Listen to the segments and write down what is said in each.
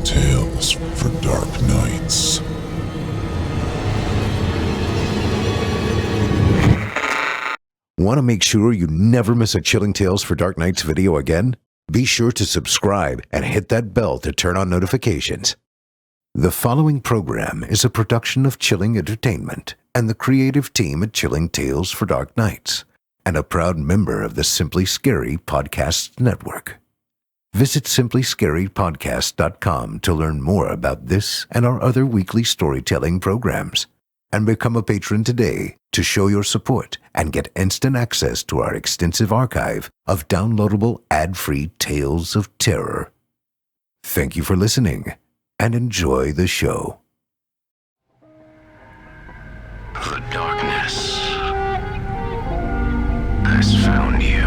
Chilling tales for dark nights. Want to make sure you never miss a Chilling Tales for Dark Nights video again? Be sure to subscribe and hit that bell to turn on notifications. The following program is a production of Chilling Entertainment and the creative team at Chilling Tales for Dark Nights, and a proud member of the Simply Scary Podcasts Network. Visit simplyscarypodcast.com to learn more about this and our other weekly storytelling programs, and become a patron today to show your support and get instant access to our extensive archive of downloadable ad-free tales of terror. Thank you for listening and enjoy the show. The darkness has found you.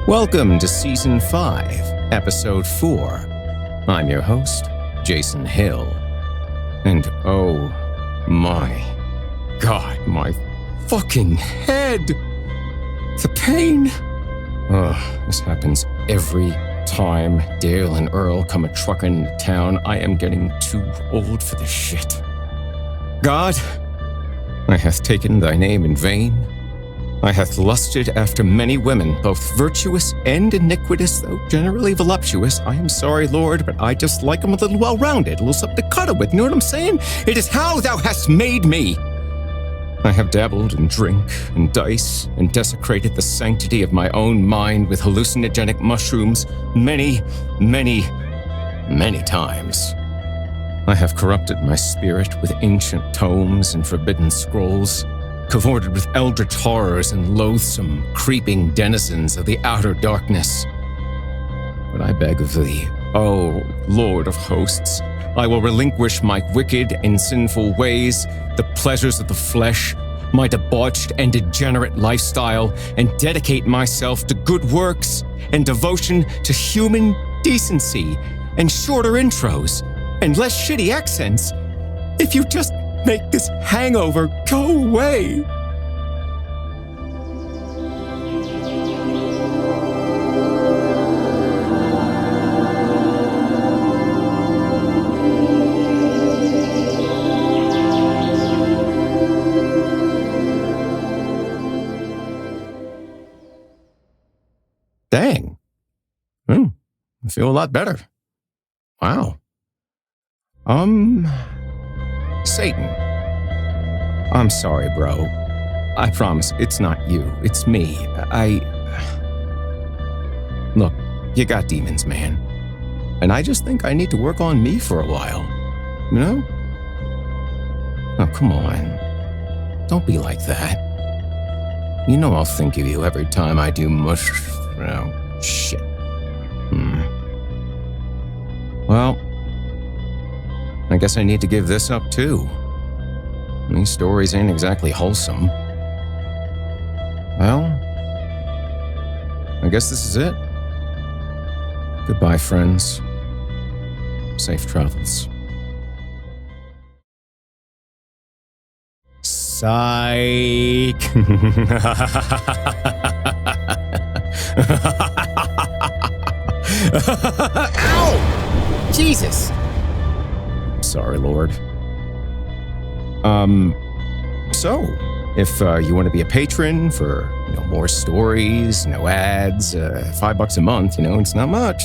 Welcome to Season 5, Episode 4. I'm your host, Jason Hill. And oh my God, my fucking head! The pain! This happens every time Dale and Earl come a-truckin' into town. I am getting too old for this shit. God, I hath taken thy name in vain. I hath lusted after many women, both virtuous and iniquitous, though generally voluptuous. I am sorry, Lord, but I just like them a little well-rounded, a little something to cuddle with, you know what I'm saying? It is how thou hast made me. I have dabbled in drink and dice and desecrated the sanctity of my own mind with hallucinogenic mushrooms many, many, many times. I have corrupted my spirit with ancient tomes and forbidden scrolls, cavorted with eldritch horrors and loathsome, creeping denizens of the outer darkness. But I beg of thee, O Lord of hosts, I will relinquish my wicked and sinful ways, the pleasures of the flesh, my debauched and degenerate lifestyle, and dedicate myself to good works and devotion to human decency and shorter intros and less shitty accents. If you just make this hangover go away. Dang. I feel a lot better. Wow. Satan. I'm sorry, bro. I promise it's not you. It's me. Look, you got demons, man. And I just think I need to work on me for a while. You know? Oh, come on. Don't be like that. You know I'll think of you every time I do shit. Well, I guess I need to give this up too. These stories ain't exactly wholesome. Well, I guess this is it. Goodbye, friends. Safe travels. Psych. Ow! Jesus! Sorry, Lord. So, if you want to be a patron for more stories, no ads, $5 a month, it's not much.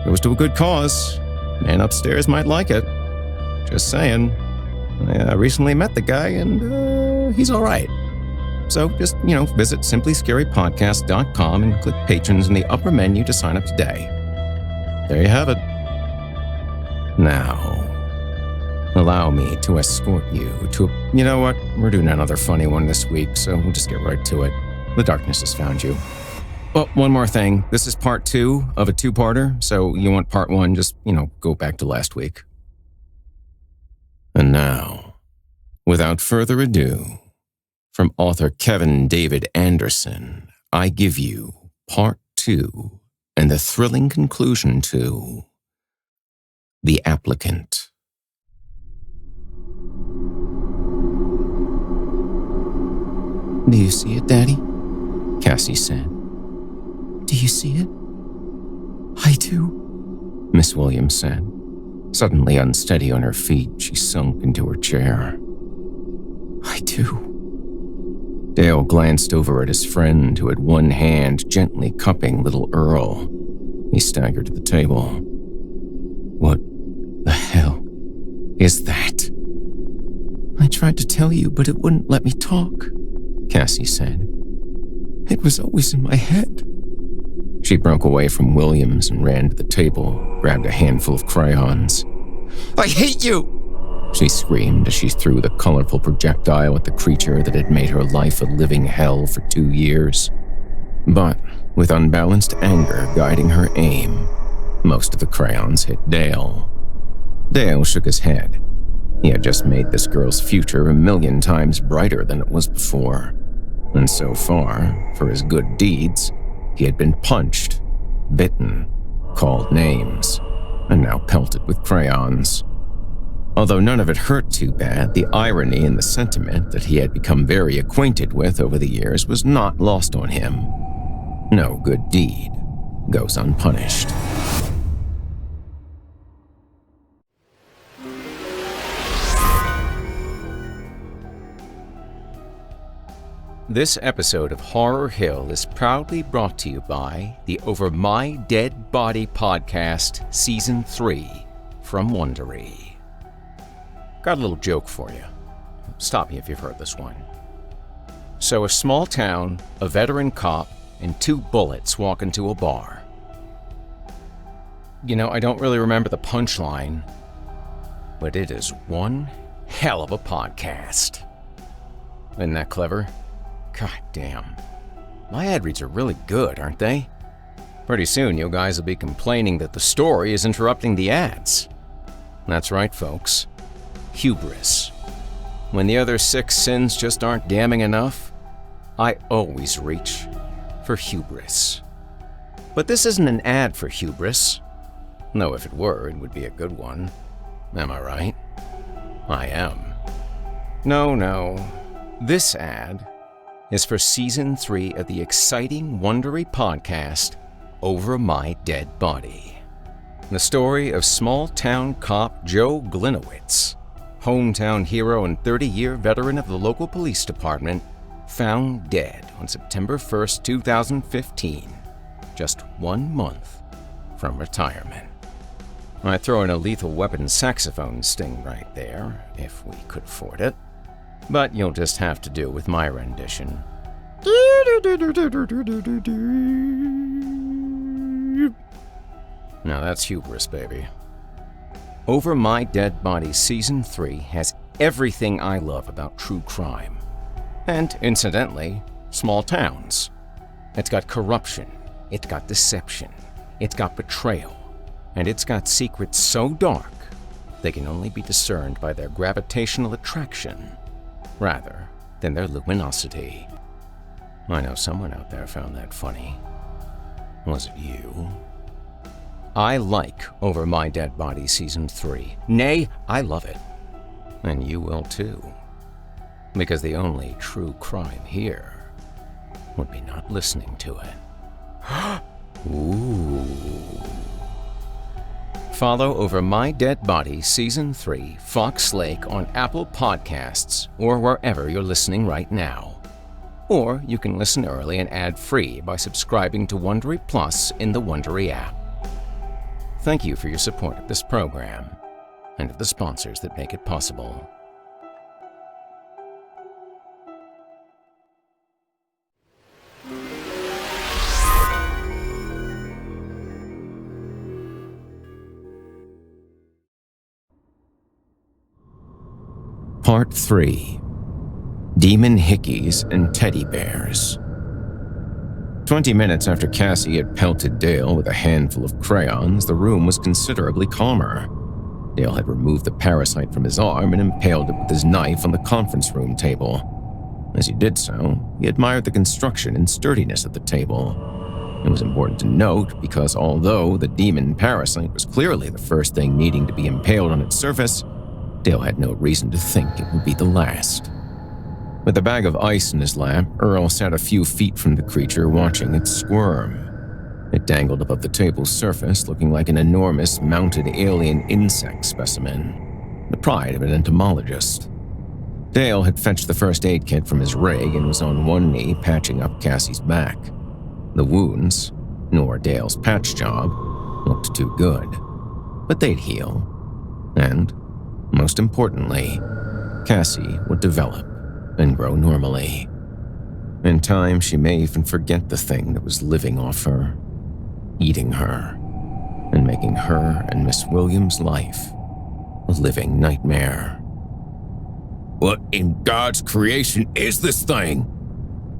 Goes to a good cause. Man upstairs might like it. Just saying. I recently met the guy, and he's all right. So just, visit simplyscarypodcast.com and click Patrons in the upper menu to sign up today. There you have it. Now, allow me to escort you to... You know what? We're doing another funny one this week, so we'll just get right to it. The darkness has found you. Oh, one more thing. This is part 2 of a 2-parter, so you want part 1, just, go back to last week. And now, without further ado, from author Kevin David Anderson, I give you part 2 and the thrilling conclusion to The Applicant. Do you see it, Daddy? Cassie said. Do you see it? I do, Miss Williams said. Suddenly unsteady on her feet, she sunk into her chair. I do. Dale glanced over at his friend, who had one hand gently cupping little Earl. He staggered to the table. What the hell is that? I tried to tell you, but it wouldn't let me talk, Cassie said. It was always in my head. She broke away from Williams and ran to the table, grabbed a handful of crayons. I hate you! She screamed as she threw the colorful projectile at the creature that had made her life a living hell for 2 years. But, with unbalanced anger guiding her aim, most of the crayons hit Dale. Dale shook his head. He had just made this girl's future 1,000,000 times brighter than it was before. And so far, for his good deeds, he had been punched, bitten, called names, and now pelted with crayons. Although none of it hurt too bad, the irony in the sentiment that he had become very acquainted with over the years was not lost on him. No good deed goes unpunished. This episode of Horror Hill is proudly brought to you by the Over My Dead Body podcast, Season 3, from Wondery. Got a little joke for you. Stop me if you've heard this one. So a small town, a veteran cop, and 2 bullets walk into a bar. I don't really remember the punchline, but it is one hell of a podcast. Isn't that clever? God damn. My ad reads are really good, aren't they? Pretty soon you guys will be complaining that the story is interrupting the ads. That's right, folks. Hubris. When the other 6 sins just aren't damning enough, I always reach for hubris. But this isn't an ad for hubris. No, if it were, it would be a good one. Am I right? I am. No. This ad is for Season 3 of the exciting Wondery podcast, Over My Dead Body. The story of small-town cop Joe Glinowitz, hometown hero and 30-year veteran of the local police department, found dead on September 1st, 2015, just 1 month from retirement. I throw in a Lethal Weapon saxophone sting right there, if we could afford it. But you'll just have to do with my rendition. Now that's hubris, baby. Over My Dead Body Season 3 has everything I love about true crime. And, incidentally, small towns. It's got corruption, it's got deception, it's got betrayal, and it's got secrets so dark they can only be discerned by their gravitational attraction, rather than their luminosity. I know someone out there found that funny. Was it you? I like Over My Dead Body Season 3. Nay, I love it. And you will too. Because the only true crime here would be not listening to it. Ooh. follow Over My Dead Body Season 3 Fox Lake on Apple Podcasts or wherever you're listening right now. Or you can listen early and ad-free by subscribing to Wondery Plus in the Wondery app. Thank you for your support of this program and of the sponsors that make it possible. Part 3. Demon Hickeys and Teddy Bears. 20 minutes after Cassie had pelted Dale with a handful of crayons, the room was considerably calmer. Dale had removed the parasite from his arm and impaled it with his knife on the conference room table. As he did so, he admired the construction and sturdiness of the table. It was important to note because although the demon parasite was clearly the first thing needing to be impaled on its surface, Dale had no reason to think it would be the last. With a bag of ice in his lap, Earl sat a few feet from the creature watching it squirm. It dangled above the table's surface, looking like an enormous mounted alien insect specimen, the pride of an entomologist. Dale had fetched the first aid kit from his rig and was on one knee patching up Cassie's back. The wounds, nor Dale's patch job, looked too good, but they'd heal. And most importantly, Cassie would develop and grow normally. In time, she may even forget the thing that was living off her, eating her, and making her and Miss Williams' life a living nightmare. "What in God's creation is this thing?"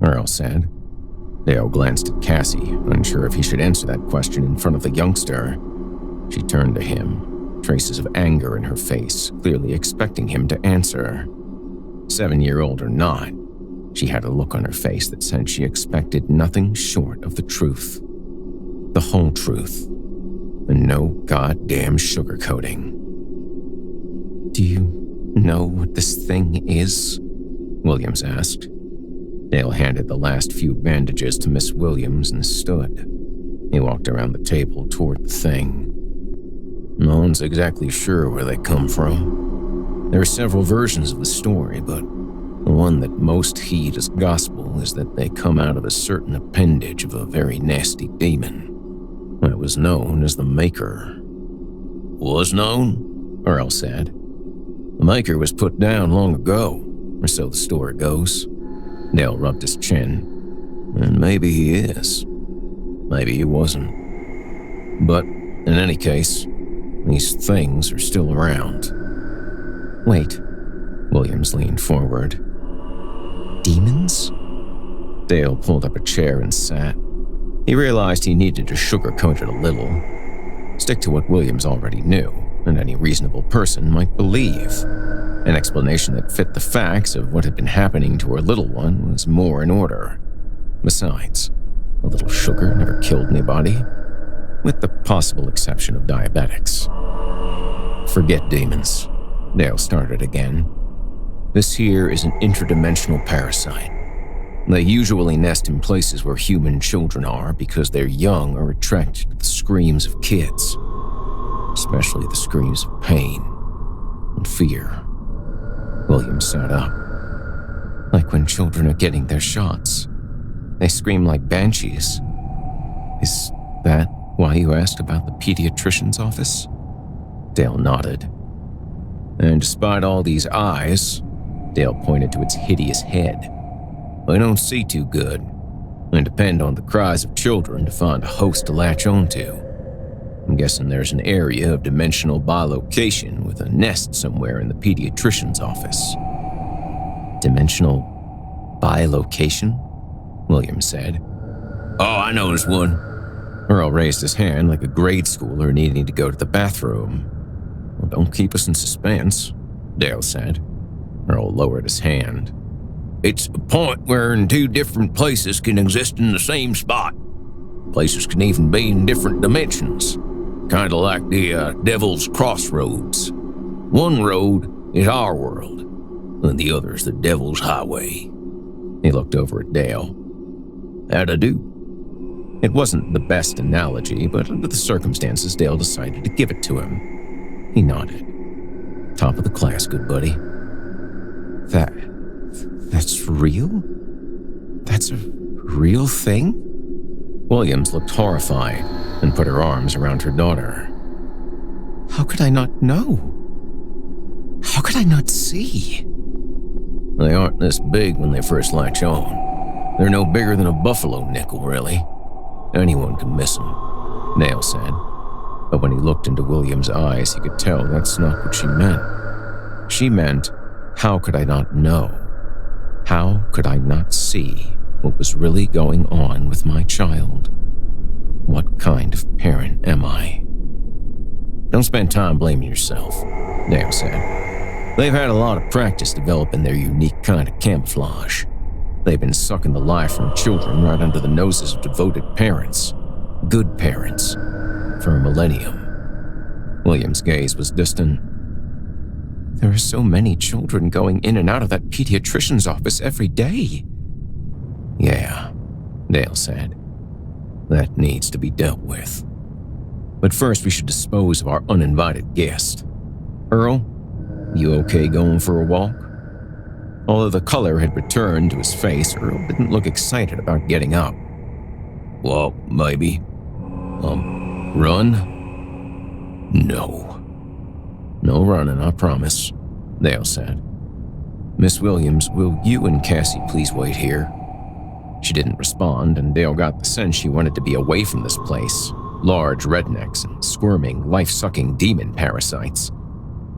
Earl said. Dale glanced at Cassie, unsure if he should answer that question in front of the youngster. She turned to him, traces of anger in her face, clearly expecting him to answer. 7-year-old or not, she had a look on her face that said she expected nothing short of the truth. The whole truth, and no goddamn sugarcoating. "Do you know what this thing is?" Williams asked. Dale handed the last few bandages to Miss Williams and stood. He walked around the table toward the thing. "No one's exactly sure where they come from. There are several versions of the story, but the one that most heed as gospel is that they come out of a certain appendage of a very nasty demon that was known as the Maker." "Was known?" Earl said. "The Maker was put down long ago, or so the story goes." Dale rubbed his chin. "And maybe he is. Maybe he wasn't. But in any case, these things are still around." "Wait." Williams leaned forward. "Demons?" Dale pulled up a chair and sat. He realized he needed to sugarcoat it a little. Stick to what Williams already knew, and any reasonable person might believe. An explanation that fit the facts of what had been happening to her little one was more in order. Besides, a little sugar never killed anybody, with the possible exception of diabetics. "Forget demons," Dale started again. "This here is an interdimensional parasite. They usually nest in places where human children are because their young are attracted to the screams of kids, especially the screams of pain and fear." William sat up. "Like when children are getting their shots. They scream like banshees. Is that why you asked about the pediatrician's office?" Dale nodded. "And despite all these eyes," Dale pointed to its hideous head, "I don't see too good, and depend on the cries of children to find a host to latch onto. I'm guessing there's an area of dimensional bilocation with a nest somewhere in the pediatrician's office." "Dimensional bilocation?" Williams said. "Oh, I know there's one." Earl raised his hand like a grade schooler needing to go to the bathroom. "Well, don't keep us in suspense," Dale said. Earl lowered his hand. "It's a point where two different places can exist in the same spot. Places can even be in different dimensions. Kind of like the Devil's Crossroads. One road is our world, and the other's the Devil's Highway." He looked over at Dale. "How'd I do?" It wasn't the best analogy, but under the circumstances, Dale decided to give it to him. He nodded. Top of the class, good buddy. That's real? That's a real thing? Williams looked horrified and put her arms around her daughter. How could I not know? How could I not see? They aren't this big when they first latch on. They're no bigger than a buffalo nickel, really. Anyone can miss them, Dale said. But when he looked into William's eyes, he could tell that's not what she meant. She meant, how could I not know? How could I not see what was really going on with my child? What kind of parent am I? Don't spend time blaming yourself, Dale said. They've had a lot of practice developing their unique kind of camouflage. They've been sucking the life from children right under the noses of devoted parents, good parents, for a millennium. William's gaze was distant. There are so many children going in and out of that pediatrician's office every day. Yeah, Dale said. That needs to be dealt with. But first we should dispose of our uninvited guest. Earl, you okay going for a walk? Although the color had returned to his face, Earl didn't look excited about getting up. Walk, maybe. Run? No. No running, I promise, Dale said. Miss Williams, will you and Cassie please wait here? She didn't respond, and Dale got the sense she wanted to be away from this place. Large rednecks and squirming, life-sucking demon parasites.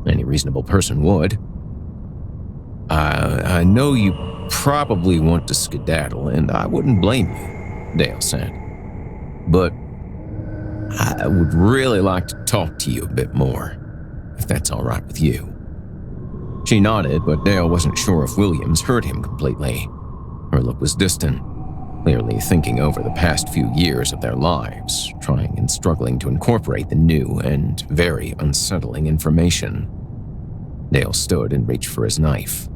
Any reasonable person would. I know you probably want to skedaddle, and I wouldn't blame you, Dale said. But I would really like to talk to you a bit more, if that's all right with you. She nodded, but Dale wasn't sure if Williams heard him completely. Her look was distant, clearly thinking over the past few years of their lives, trying and struggling to incorporate the new and very unsettling information. Dale stood and reached for his knife.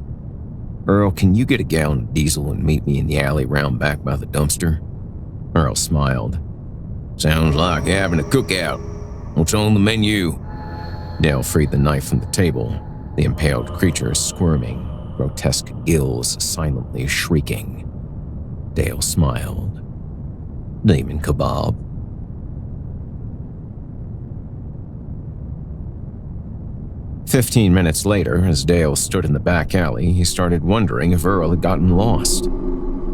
Earl, can you get a gallon of diesel and meet me in the alley round back by the dumpster? Earl smiled. Sounds like having a cookout. What's on the menu? Dale freed the knife from the table, the impaled creature squirming, grotesque gills silently shrieking. Dale smiled. Demon kebab. "15 minutes later, as Dale stood in the back alley, he started wondering if Earl had gotten lost.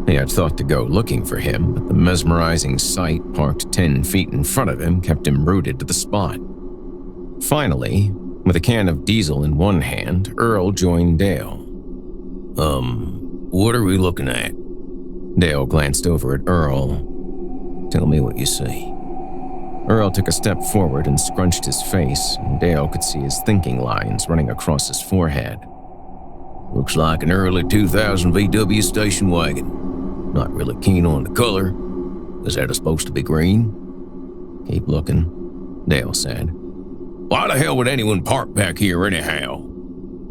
He had thought to go looking for him, but the mesmerizing sight parked 10 feet in front of him kept him rooted to the spot. Finally, with a can of diesel in one hand, Earl joined Dale. What are we looking at? Dale glanced over at Earl. Tell me what you see. Earl took a step forward and scrunched his face, and Dale could see his thinking lines running across his forehead. Looks like an early 2000 VW station wagon. Not really keen on the color. Is that supposed to be green? Keep looking, Dale said. Why the hell would anyone park back here anyhow?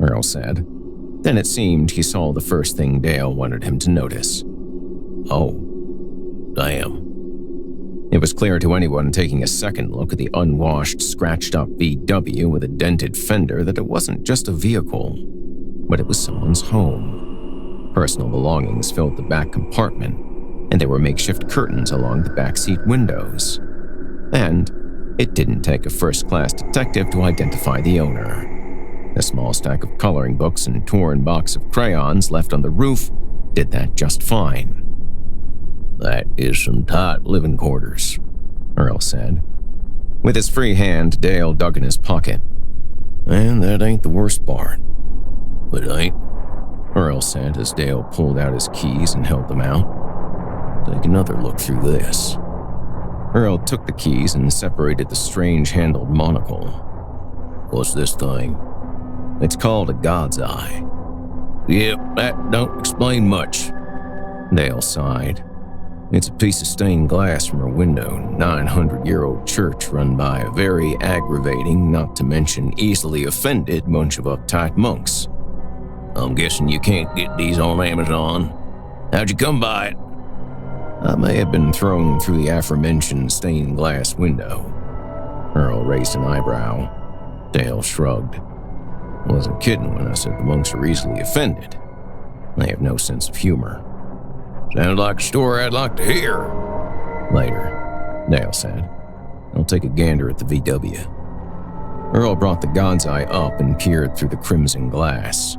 Earl said. Then it seemed he saw the first thing Dale wanted him to notice. Oh, damn. It was clear to anyone taking a second look at the unwashed, scratched-up VW with a dented fender that it wasn't just a vehicle, but it was someone's home. Personal belongings filled the back compartment, and there were makeshift curtains along the backseat windows. And it didn't take a first-class detective to identify the owner. A small stack of coloring books and torn box of crayons left on the roof did that just fine. That is some tight living quarters, Earl said. With his free hand, Dale dug in his pocket. And that ain't the worst part. It ain't, Earl said as Dale pulled out his keys and held them out. Take another look through this. Earl took the keys and separated the strange-handled monocle. What's this thing? It's called a God's Eye. Yep, that don't explain much, Dale sighed. It's a piece of stained glass from a window in a 900-year-old church run by a very aggravating, not to mention easily offended bunch of uptight monks. I'm guessing you can't get these on Amazon. How'd you come by it? I may have been thrown through the aforementioned stained glass window. Earl raised an eyebrow. Dale shrugged. I wasn't kidding when I said the monks are easily offended. They have no sense of humor. Sounds like a story I'd like to hear. Later, Dale said. I'll take a gander at the VW. Earl brought the God's Eye up and peered through the crimson glass.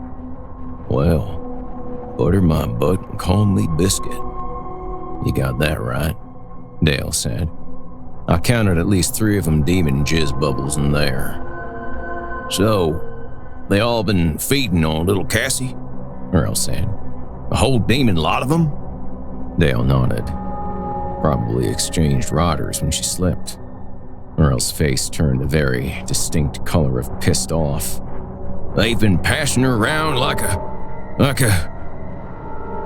Well, butter my butt and call me Biscuit. You got that right, Dale said. I counted at least 3 of them demon jizz bubbles in there. So, they all been feeding on little Cassie? Earl said. A whole demon lot of them? Dale nodded. Probably exchanged riders when she slipped. Earl's face turned a very distinct color of pissed off. They've been passing her around like a...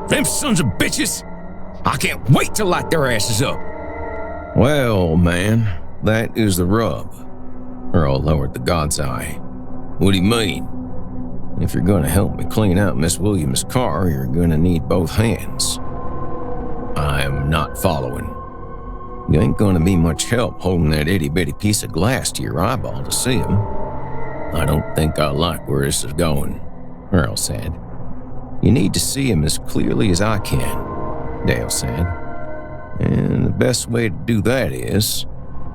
Them sons of bitches! I can't wait to light their asses up! Well, man, that is the rub. Earl lowered the God's Eye. What do you mean? If you're gonna help me clean out Miss Williams' car, you're gonna need both hands. I am not following. You ain't gonna be much help holding that itty-bitty piece of glass to your eyeball to see him. I don't think I like where this is going, Earl said. You need to see him as clearly as I can, Dale said. And the best way to do that is...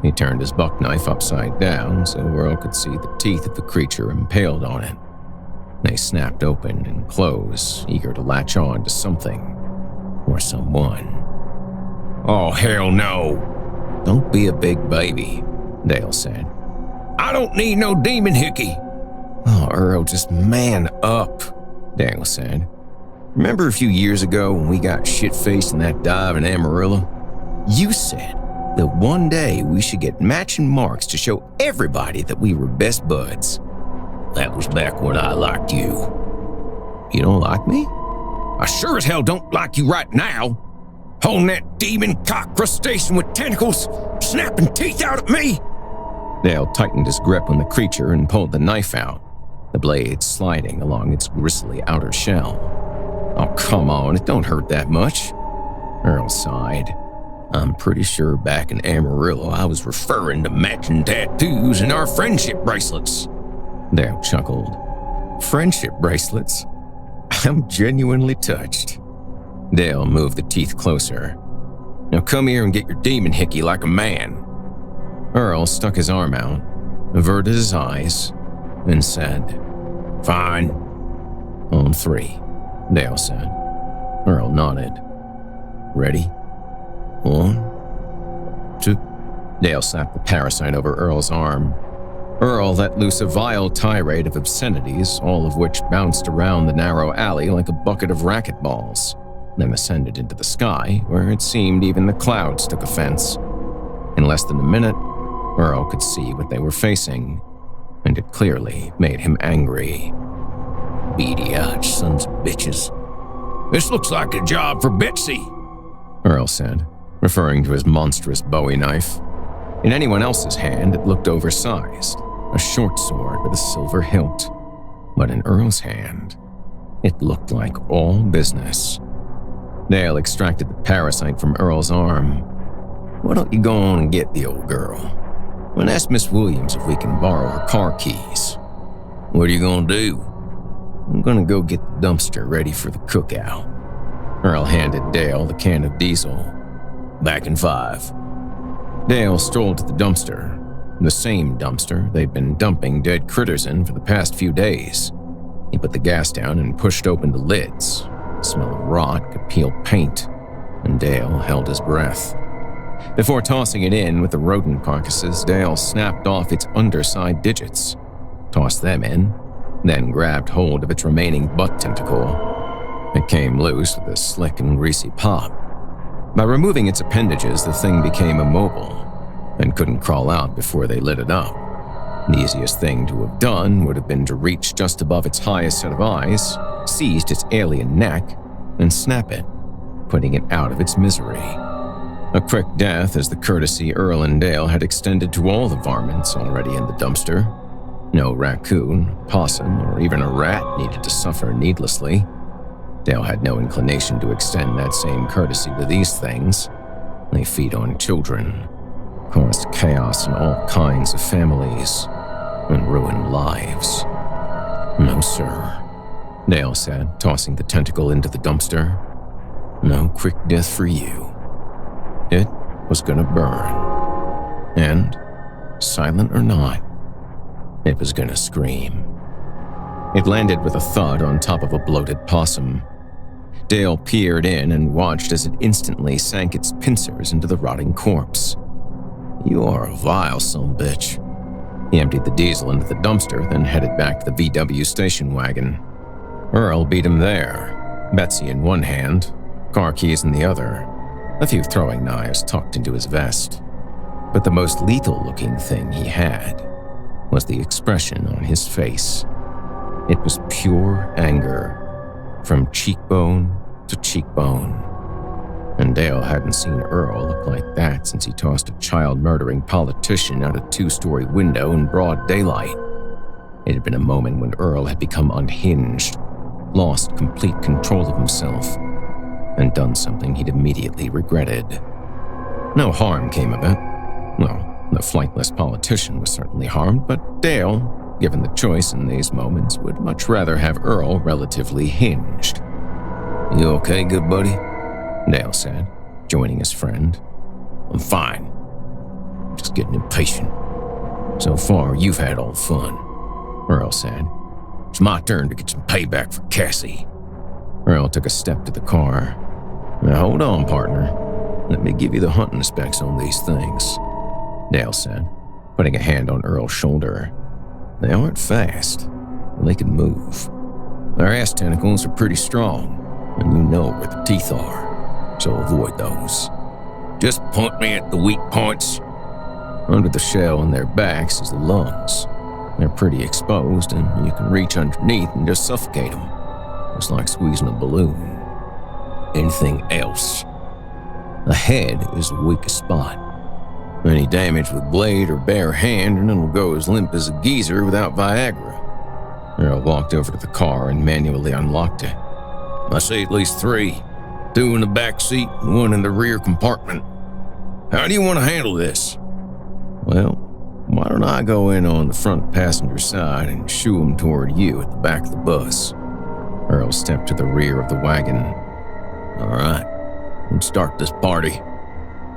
He turned his buck knife upside down so Earl could see the teeth of the creature impaled on it. They snapped open and closed, eager to latch on to something or someone. Oh, hell no. Don't be a big baby, Dale said. I don't need no demon hickey. Oh, Earl, just man up, Dale said. Remember a few years ago when we got shit-faced in that dive in Amarillo? You said that one day we should get matching marks to show everybody that we were best buds. That was back when I liked you. You don't like me? I sure as hell don't like you right now. Holding that demon cock crustacean with tentacles, snapping teeth out at me. Dale tightened his grip on the creature and pulled the knife out, the blade sliding along its gristly outer shell. Oh, come on, it don't hurt that much. Earl sighed. I'm pretty sure back in Amarillo I was referring to matching tattoos and our friendship bracelets. Dale chuckled. Friendship bracelets? I'm genuinely touched. Dale moved the teeth closer. Now come here and get your demon hickey like a man. Earl stuck his arm out, averted his eyes, and said, Fine. On 3, Dale said. Earl nodded. Ready? 1, 2. Dale slapped the parasite over Earl's arm. Earl let loose a vile tirade of obscenities, all of which bounced around the narrow alley like a bucket of racquetballs, then ascended into the sky, where it seemed even the clouds took offense. In less than a minute, Earl could see what they were facing, and it clearly made him angry. Beady-eyed sons of bitches. This looks like a job for Betsy, Earl said, referring to his monstrous Bowie knife. In anyone else's hand, it looked oversized, a short sword with a silver hilt. But in Earl's hand, it looked like all business. Dale extracted the parasite from Earl's arm. Why don't you go on and get the old girl? And ask Miss Williams if we can borrow her car keys. What are you gonna do? I'm gonna go get the dumpster ready for the cookout. Earl handed Dale the can of diesel. Back in 5. Dale strolled to the dumpster, the same dumpster they'd been dumping dead critters in for the past few days. He put the gas down and pushed open the lids. The smell of rot could peel paint, and Dale held his breath. Before tossing it in with the rodent carcasses, Dale snapped off its underside digits, tossed them in, then grabbed hold of its remaining butt tentacle. It came loose with a slick and greasy pop. By removing its appendages, the thing became immobile and couldn't crawl out before they lit it up. The easiest thing to have done would have been to reach just above its highest set of eyes, seize its alien neck, and snap it, putting it out of its misery. A quick death as the courtesy Earl and Dale had extended to all the varmints already in the dumpster. No raccoon, possum, or even a rat needed to suffer needlessly. Dale had no inclination to extend that same courtesy to these things. They feed on children, cause chaos in all kinds of families, and ruin lives. No, sir, Dale said, tossing the tentacle into the dumpster. No quick death for you. It was gonna burn. And, silent or not, it was gonna scream. It landed with a thud on top of a bloated possum. Dale peered in and watched as it instantly sank its pincers into the rotting corpse. You are a vile son bitch. He emptied the diesel into the dumpster, then headed back to the VW station wagon. Earl beat him there, Betsy in one hand, car keys in the other, a few throwing knives tucked into his vest. But the most lethal-looking thing he had was the expression on his face. It was pure anger, from cheekbone to cheekbone. And Dale hadn't seen Earl look like that since he tossed a child-murdering politician out a 2-story window in broad daylight. It had been a moment when Earl had become unhinged, lost complete control of himself, and done something he'd immediately regretted. No harm came of it. Well, the flightless politician was certainly harmed, but Dale, given the choice in these moments, would much rather have Earl relatively hinged. You okay, good buddy? Dale said, joining his friend. I'm fine. Just getting impatient. So far, you've had all the fun, Earl said. It's my turn to get some payback for Cassie. Earl took a step to the car. Now hold on, partner. Let me give you the hunting specs on these things, Dale said, putting a hand on Earl's shoulder. They aren't fast, but they can move. Their ass tentacles are pretty strong, and you know where the teeth are. So avoid those. Just point me at the weak points. Under the shell on their backs is the lungs. They're pretty exposed, and you can reach underneath and just suffocate them. It's like squeezing a balloon. Anything else? The head is the weakest spot. Any damage with blade or bare hand, and it'll go as limp as a geezer without Viagra. Earl walked over to the car and manually unlocked it. I see at least 3. 2 in the back seat and 1 in the rear compartment. How do you want to handle this? Well, why don't I go in on the front passenger side and shoo him toward you at the back of the bus? Earl stepped to the rear of the wagon. All right, let's start this party.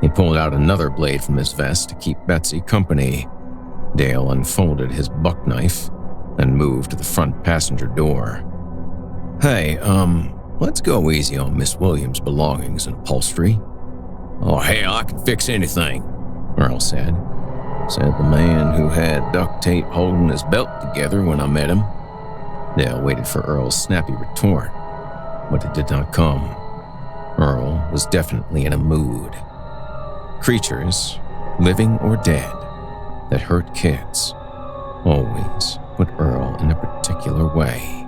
He pulled out another blade from his vest to keep Betsy company. Dale unfolded his buck knife and moved to the front passenger door. Hey, let's go easy on Miss Williams' belongings and upholstery. Oh, hell, I can fix anything, Earl said the man who had duct tape holding his belt together when I met him. Dale waited for Earl's snappy retort, but it did not come. Earl was definitely in a mood. Creatures, living or dead, that hurt kids always put Earl in a particular way.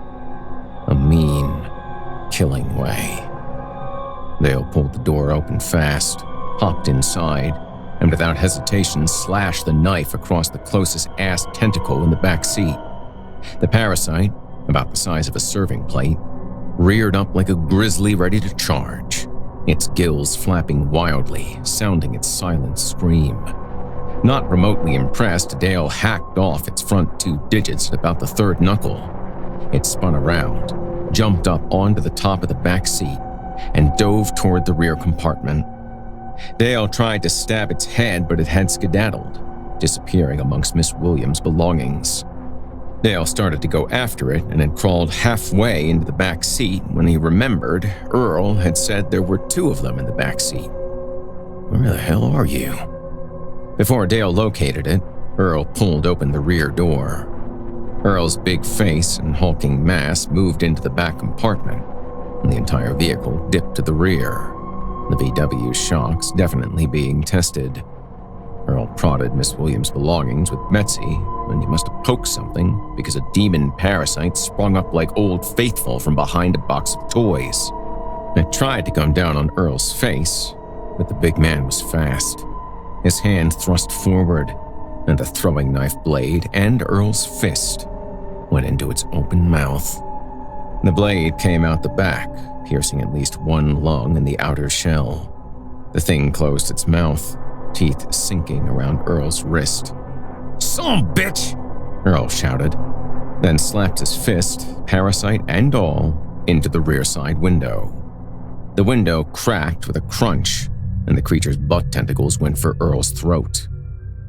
A mean, killing way. Dale pulled the door open fast, hopped inside, and without hesitation slashed the knife across the closest ass tentacle in the back seat. The parasite, about the size of a serving plate, reared up like a grizzly ready to charge, its gills flapping wildly, sounding its silent scream. Not remotely impressed, Dale hacked off its front 2 digits at about the 3rd knuckle. It spun around, jumped up onto the top of the back seat, and dove toward the rear compartment. Dale tried to stab its head, but it had skedaddled, disappearing amongst Miss Williams' belongings. Dale started to go after it and had crawled halfway into the back seat when he remembered Earl had said there were 2 of them in the back seat. Where the hell are you? Before Dale located it, Earl pulled open the rear door. Earl's big face and hulking mass moved into the back compartment, and the entire vehicle dipped to the rear, the VW shocks definitely being tested. Earl prodded Miss Williams' belongings with Betsy when he must have poked something because a demon parasite sprung up like Old Faithful from behind a box of toys. It tried to come down on Earl's face, but the big man was fast. His hand thrust forward, and the throwing knife blade and Earl's fist went into its open mouth. The blade came out the back, piercing at least 1 lung in the outer shell. The thing closed its mouth, teeth sinking around Earl's wrist. "Son of a bitch!" Earl shouted, then slapped his fist, parasite and all, into the rear side window. The window cracked with a crunch, and the creature's butt tentacles went for Earl's throat.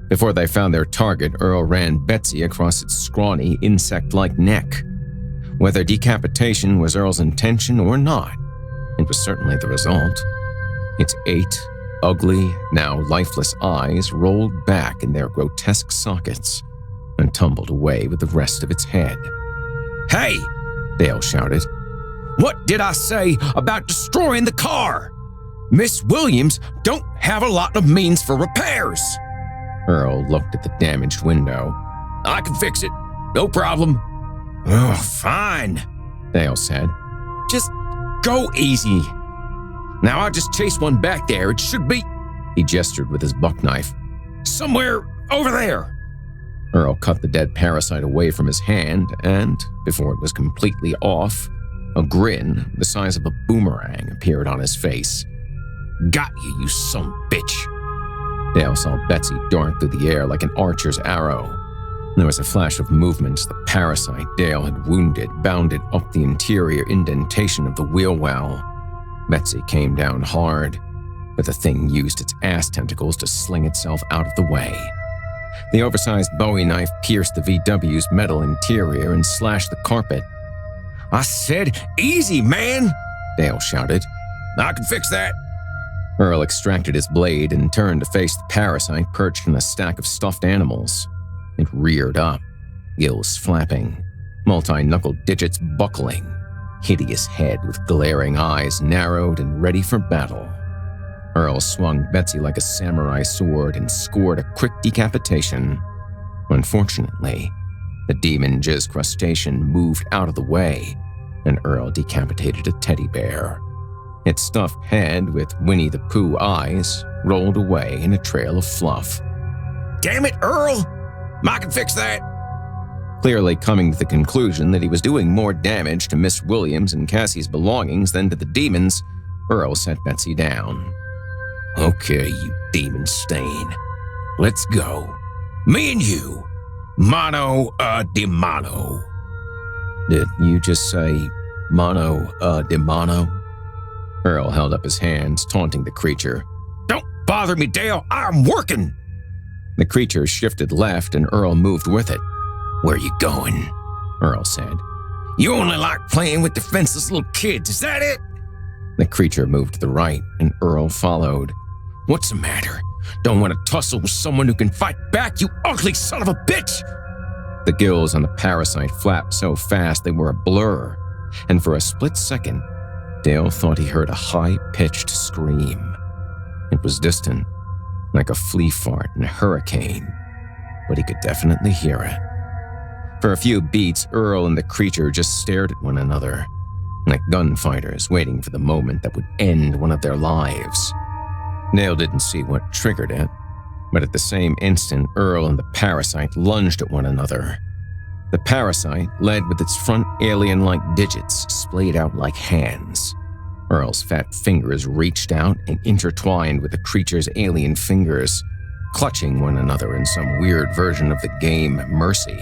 Before they found their target, Earl ran Betsy across its scrawny, insect-like neck. Whether decapitation was Earl's intention or not, it was certainly the result. Its 8 ugly, now lifeless eyes rolled back in their grotesque sockets and tumbled away with the rest of its head. "Hey!" Dale shouted. "What did I say about destroying the car? Miss Williams don't have a lot of means for repairs." Earl looked at the damaged window. "I can fix it. No problem." "Oh, fine," Dale said. "Just go easy. Now I'll just chase one back there. It should be," he gestured with his buck knife, "somewhere over there." Earl cut the dead parasite away from his hand, and, before it was completely off, a grin the size of a boomerang appeared on his face. "Got you, you son of a bitch." Dale saw Betsy dart through the air like an archer's arrow. There was a flash of movement as the parasite Dale had wounded bounded up the interior indentation of the wheel well. Betsy came down hard, but the thing used its ass tentacles to sling itself out of the way. The oversized Bowie knife pierced the VW's metal interior and slashed the carpet. "I said easy, man!" Dale shouted. "I can fix that." Earl extracted his blade and turned to face the parasite perched in a stack of stuffed animals. It reared up, gills flapping, multi-knuckled digits buckling, hideous head with glaring eyes narrowed and ready for battle. Earl swung Betsy like a samurai sword and scored a quick decapitation. Unfortunately, the demon jizz crustacean moved out of the way, and Earl decapitated a teddy bear. Its stuffed head, with Winnie the Pooh eyes, rolled away in a trail of fluff. "Damn it, Earl! I can fix that!" Clearly coming to the conclusion that he was doing more damage to Miss Williams and Cassie's belongings than to the demons, Earl set Betsy down. "Okay, you demon stain. Let's go. Me and you. Mano a di mano." "Did you just say mano a di mano?" Earl held up his hands, taunting the creature. "Don't bother me, Dale. I'm working." The creature shifted left, and Earl moved with it. "Where you going?" Earl said. "You only like playing with defenseless little kids, is that it?" The creature moved to the right, and Earl followed. "What's the matter? Don't want to tussle with someone who can fight back, you ugly son of a bitch!" The gills on the parasite flapped so fast they were a blur, and for a split second, Dale thought he heard a high-pitched scream. It was distant, like a flea fart in a hurricane, but he could definitely hear it. For a few beats, Earl and the creature just stared at one another, like gunfighters waiting for the moment that would end one of their lives. Dale didn't see what triggered it, but at the same instant, Earl and the parasite lunged at one another. The parasite led with its front alien-like digits splayed out like hands. Earl's fat fingers reached out and intertwined with the creature's alien fingers, clutching one another in some weird version of the game Mercy.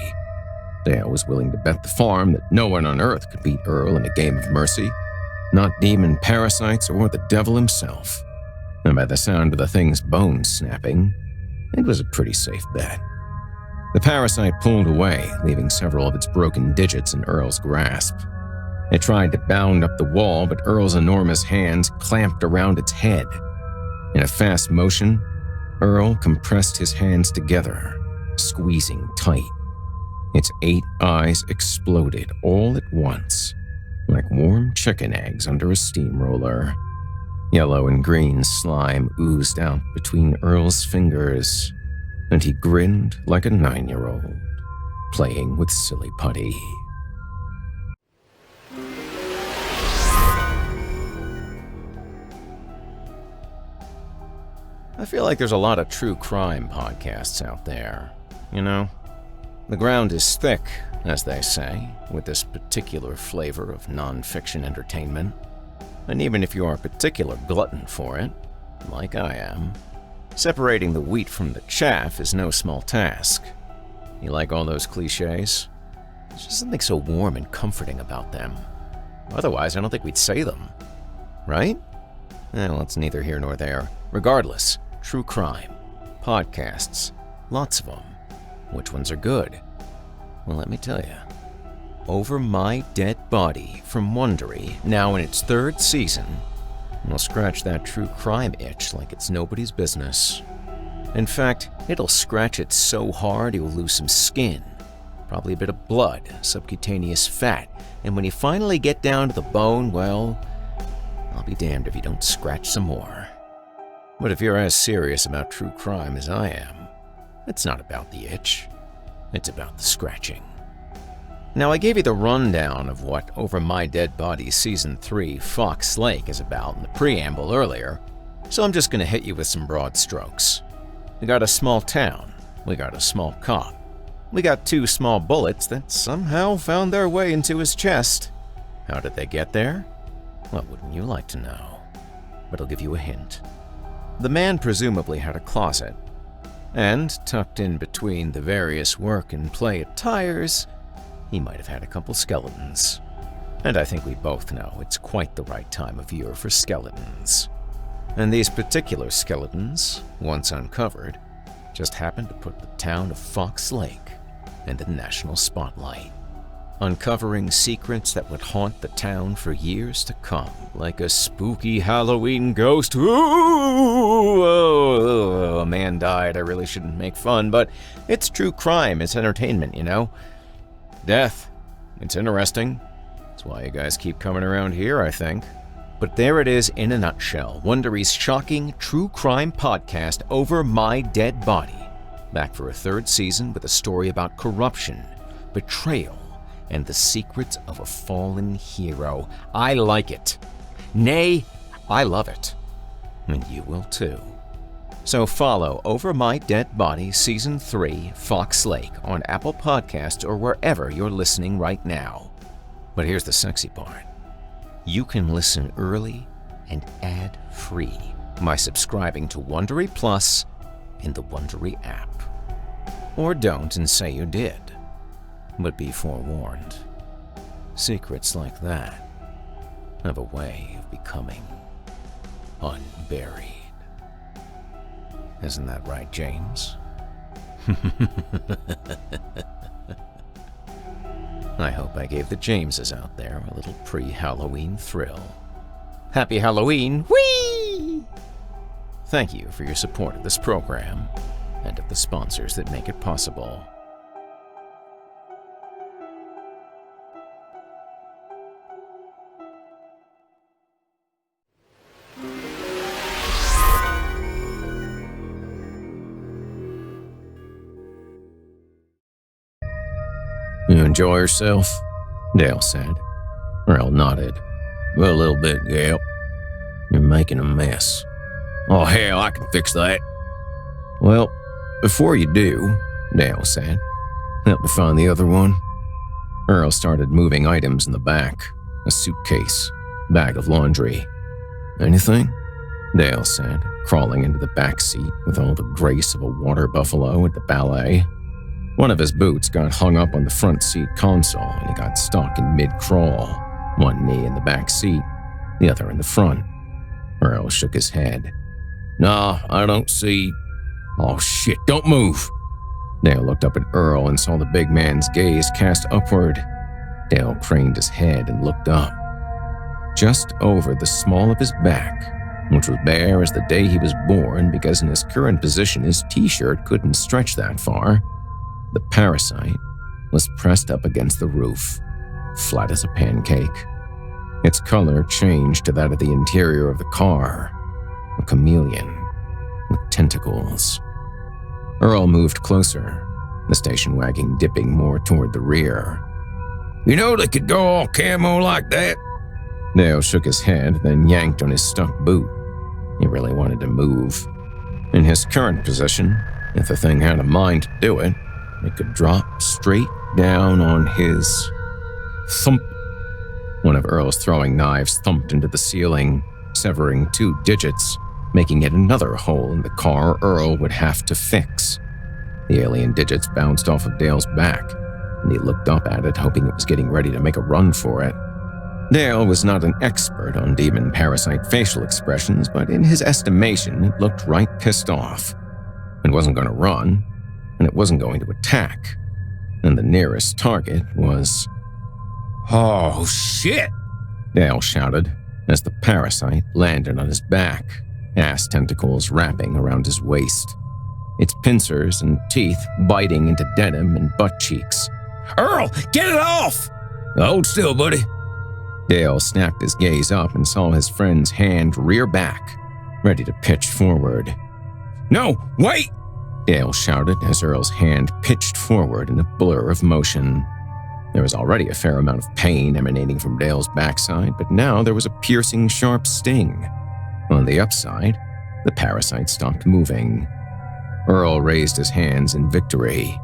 Dale was willing to bet the farm that no one on Earth could beat Earl in a game of Mercy, not demon parasites or the devil himself. And by the sound of the thing's bones snapping, it was a pretty safe bet. The parasite pulled away, leaving several of its broken digits in Earl's grasp. It tried to bound up the wall, but Earl's enormous hands clamped around its head. In a fast motion, Earl compressed his hands together, squeezing tight. Its 8 eyes exploded all at once, like warm chicken eggs under a steamroller. Yellow and green slime oozed out between Earl's fingers, and he grinned like a 9-year-old, playing with silly putty. I feel like there's a lot of true crime podcasts out there, you know? The ground is thick, as they say, with this particular flavor of non-fiction entertainment. And even if you are a particular glutton for it, like I am. Separating the wheat from the chaff is no small task. You like all those cliches? There's just something so warm and comforting about them. Otherwise, I don't think we'd say them. Right? Well, it's neither here nor there. Regardless, true crime, podcasts, lots of them. Which ones are good? Well, let me tell you. Over My Dead Body from Wondery, now in its 3rd season, will scratch that true crime itch like it's nobody's business. In fact, it'll scratch it so hard you'll lose some skin, probably a bit of blood, subcutaneous fat, and when you finally get down to the bone, well, I'll be damned if you don't scratch some more. But if you're as serious about true crime as I am, it's not about the itch, it's about the scratching. Now, I gave you the rundown of what Over My Dead Body Season 3 Fox Lake is about in the preamble earlier, so I'm just going to hit you with some broad strokes. We got a small town, we got a small cop, we got 2 small bullets that somehow found their way into his chest. How did they get there? Well, wouldn't you like to know? But I'll give you a hint. The man presumably had a closet, and tucked in between the various work and play attires, he might have had a couple skeletons. And I think we both know it's quite the right time of year for skeletons. And these particular skeletons, once uncovered, just happened to put the town of Fox Lake in the national spotlight, uncovering secrets that would haunt the town for years to come, like a spooky Halloween ghost. Ooh, a man died. I really shouldn't make fun, but it's true crime. It's entertainment, you know? Death. It's interesting. That's why you guys keep coming around here, I think. But there it is in a nutshell. Wondery's shocking true crime podcast, Over My Dead Body. Back for a 3rd season with a story about corruption, betrayal, and the secrets of a fallen hero. I like it. Nay, I love it. And you will too. So follow Over My Dead Body Season 3 Fox Lake on Apple Podcasts or wherever you're listening right now. But here's the sexy part. You can listen early and ad-free by subscribing to Wondery Plus in the Wondery app. Or don't and say you did. But be forewarned. Secrets like that have a way of becoming unburied. Isn't that right, James? I hope I gave the Jameses out there a little pre-Halloween thrill. Happy Halloween! Whee! Thank you for your support of this program and of the sponsors that make it possible. You enjoy yourself? Dale said. Earl nodded. Well, a little bit, Gale. You're making a mess. Oh, hell, I can fix that. Well, before you do, Dale said, help me find the other one. Earl started moving items in the back. A suitcase, bag of laundry. Anything? Dale said, crawling into the back seat with all the grace of a water buffalo at the ballet. One of his boots got hung up on the front seat console and he got stuck in mid-crawl, one knee in the back seat, the other in the front. Earl shook his head. Nah, I don't see... Oh shit, don't move! Dale looked up at Earl and saw the big man's gaze cast upward. Dale craned his head and looked up. Just over the small of his back, which was bare as the day he was born because in his current position his t-shirt couldn't stretch that far, the parasite was pressed up against the roof, flat as a pancake. Its color changed to that of the interior of the car, a chameleon with tentacles. Earl moved closer, the station wagon dipping more toward the rear. You know they could go all camo like that? Dale shook his head, then yanked on his stuck boot. He really wanted to move. In his current position, if the thing had a mind to do it, it could drop straight down on his... Thump! One of Earl's throwing knives thumped into the ceiling, severing 2 digits, making it another hole in the car Earl would have to fix. The alien digits bounced off of Dale's back, and he looked up at it, hoping it was getting ready to make a run for it. Dale was not an expert on demon parasite facial expressions, but in his estimation, it looked right pissed off. It wasn't going to run, and it wasn't going to attack. And the nearest target was... "Oh, shit!" Dale shouted as the parasite landed on his back, ass tentacles wrapping around his waist, its pincers and teeth biting into denim and butt cheeks. "Earl, get it off!" "Hold still, buddy." Dale snapped his gaze up and saw his friend's hand rear back, ready to pitch forward. "No, wait!" Dale shouted as Earl's hand pitched forward in a blur of motion. There was already a fair amount of pain emanating from Dale's backside, but now there was a piercing, sharp sting. On the upside, the parasite stopped moving. Earl raised his hands in victory.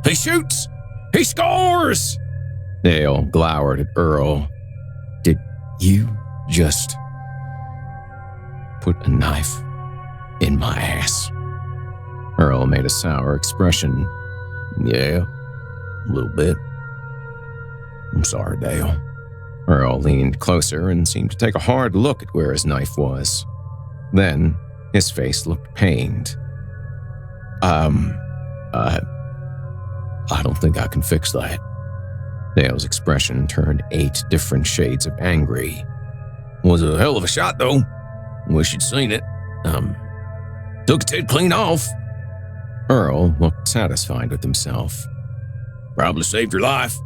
"He shoots! He scores!" Dale glowered at Earl. "Did you just put a knife in my ass?" Earl made a sour expression. "Yeah, a little bit. I'm sorry, Dale." Earl leaned closer and seemed to take a hard look at where his knife was. Then, his face looked pained. I don't think I can fix that." Dale's expression turned 8 different shades of angry. "Was a hell of a shot, though. Wish you'd seen it. Took its head clean off." Earl looked satisfied with himself. "Probably saved your life."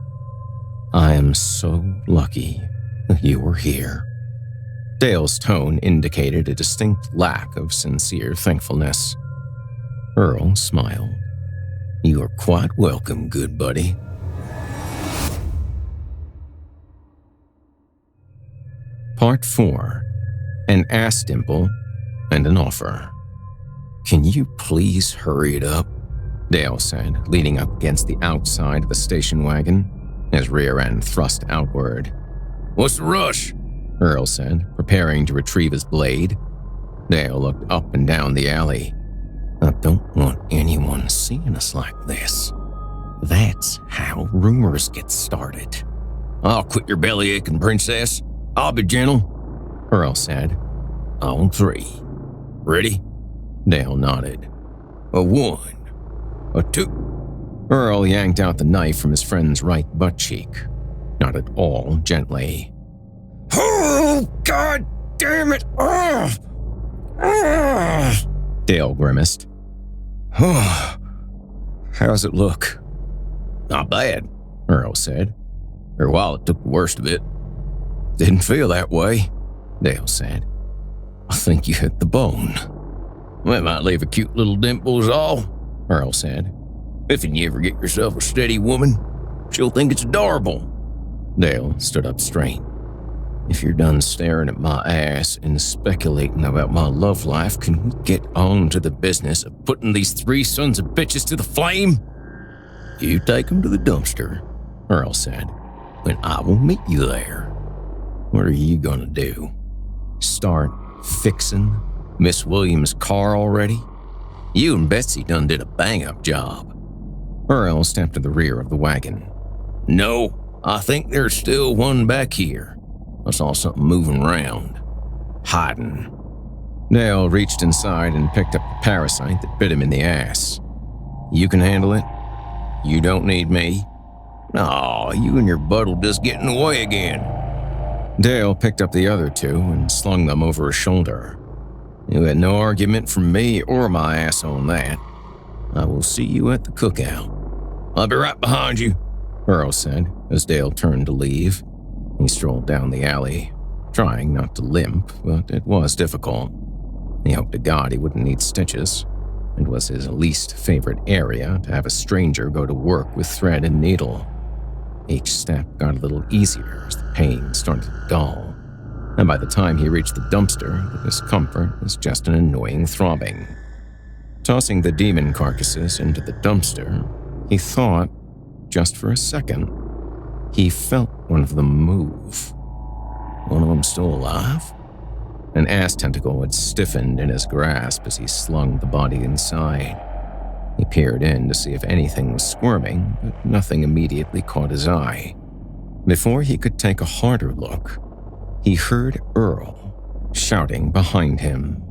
"I am so lucky that you were here." Dale's tone indicated a distinct lack of sincere thankfulness. Earl smiled. "You are quite welcome, good buddy." Part 4. An ass dimple and an offer. "Can you please hurry it up?" Dale said, leaning up against the outside of the station wagon, his rear end thrust outward. "What's the rush?" Earl said, preparing to retrieve his blade. Dale looked up and down the alley. "I don't want anyone seeing us like this. That's how rumors get started." "I'll quit your belly aching, princess. I'll be gentle," Earl said. "On 3. Ready?" Dale nodded. "A 1, a 2. Earl yanked out the knife from his friend's right butt cheek, not at all gently. "Oh, God damn it! Oh. Dale grimaced. "Oh, how's it look?" "Not bad," Earl said. "For a while it took the worst of it." "Didn't feel that way," Dale said. "I think you hit the bone." "That might leave a cute little dimple is all," Earl said. "If you ever get yourself a steady woman, she'll think it's adorable." Dale stood up straight. "If you're done staring at my ass and speculating about my love life, can we get on to the business of putting these 3 sons of bitches to the flame?" "You take them to the dumpster," Earl said, "and I will meet you there." "What are you gonna do? Start fixing Miss Williams' car already? You and Betsy done did a bang-up job." Earl stepped to the rear of the wagon. "No, I think there's still one back here. I saw something moving around. Hiding." Dale reached inside and picked up the parasite that bit him in the ass. "You can handle it? You don't need me?" "Aw, you and your bud'll just get in the way again." Dale picked up the other 2 and slung them over his shoulder. "You had no argument from me or my ass on that. I will see you at the cookout." "I'll be right behind you," Earl said as Dale turned to leave. He strolled down the alley, trying not to limp, but it was difficult. He hoped to God he wouldn't need stitches. It was his least favorite area to have a stranger go to work with thread and needle. Each step got a little easier as the pain started to dull, and by the time he reached the dumpster, the discomfort was just an annoying throbbing. Tossing the demon carcasses into the dumpster, he thought, just for a second, he felt one of them move. One of them still alive? An ass tentacle had stiffened in his grasp as he slung the body inside. He peered in to see if anything was squirming, but nothing immediately caught his eye. Before he could take a harder look, he heard Earl shouting behind him,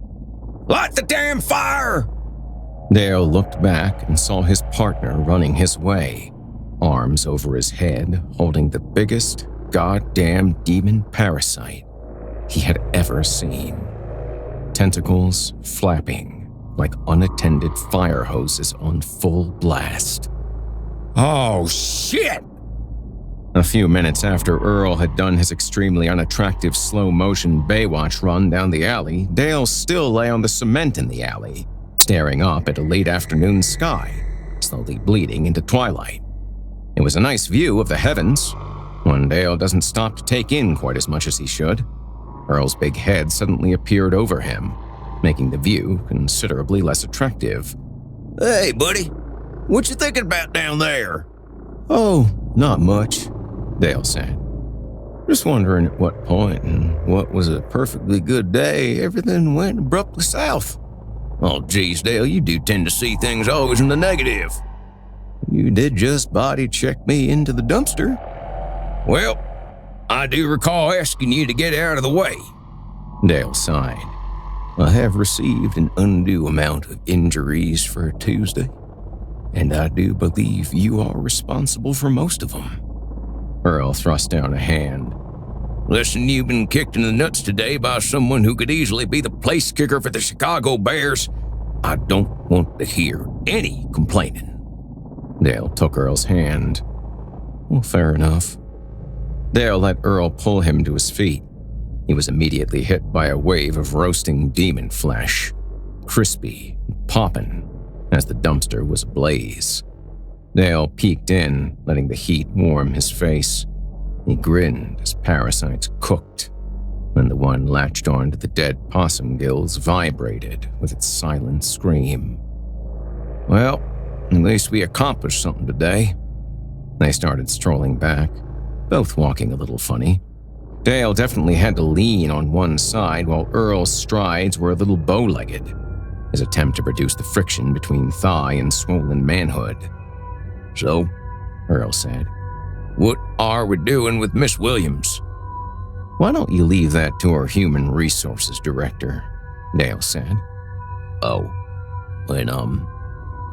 "Light the damn fire!" Dale looked back and saw his partner running his way, arms over his head, holding the biggest goddamn demon parasite he had ever seen. Tentacles flapping like unattended fire hoses on full blast. Oh, shit! A few minutes after Earl had done his extremely unattractive slow-motion Baywatch run down the alley, Dale still lay on the cement in the alley, staring up at a late afternoon sky, slowly bleeding into twilight. It was a nice view of the heavens, one Dale doesn't stop to take in quite as much as he should. Earl's big head suddenly appeared over him, making the view considerably less attractive. "Hey, buddy, what you thinking about down there?" "Oh, not much," Dale said. "Just wondering at what point and what was a perfectly good day, everything went abruptly south." "Oh, geez, Dale, you do tend to see things always in the negative." "You did just body check me into the dumpster." "Well, I do recall asking you to get out of the way." Dale sighed. "I have received an undue amount of injuries for a Tuesday, and I do believe you are responsible for most of them." Earl thrust down a hand. "Listen, you've been kicked in the nuts today by someone who could easily be the place kicker for the Chicago Bears. I don't want to hear any complaining." Dale took Earl's hand. "Well, fair enough." Dale let Earl pull him to his feet. He was immediately hit by a wave of roasting demon flesh, crispy and popping, as the dumpster was ablaze. Dale peeked in, letting the heat warm his face. He grinned as parasites cooked, and the one latched onto the dead possum gills vibrated with its silent scream. "Well, at least we accomplished something today." They started strolling back, both walking a little funny. Dale definitely had to lean on one side while Earl's strides were a little bow-legged, his attempt to reduce the friction between thigh and swollen manhood. "So," Earl said, "what are we doing with Miss Williams?" "Why don't you leave that to our human resources director?" Dale said. "Oh, and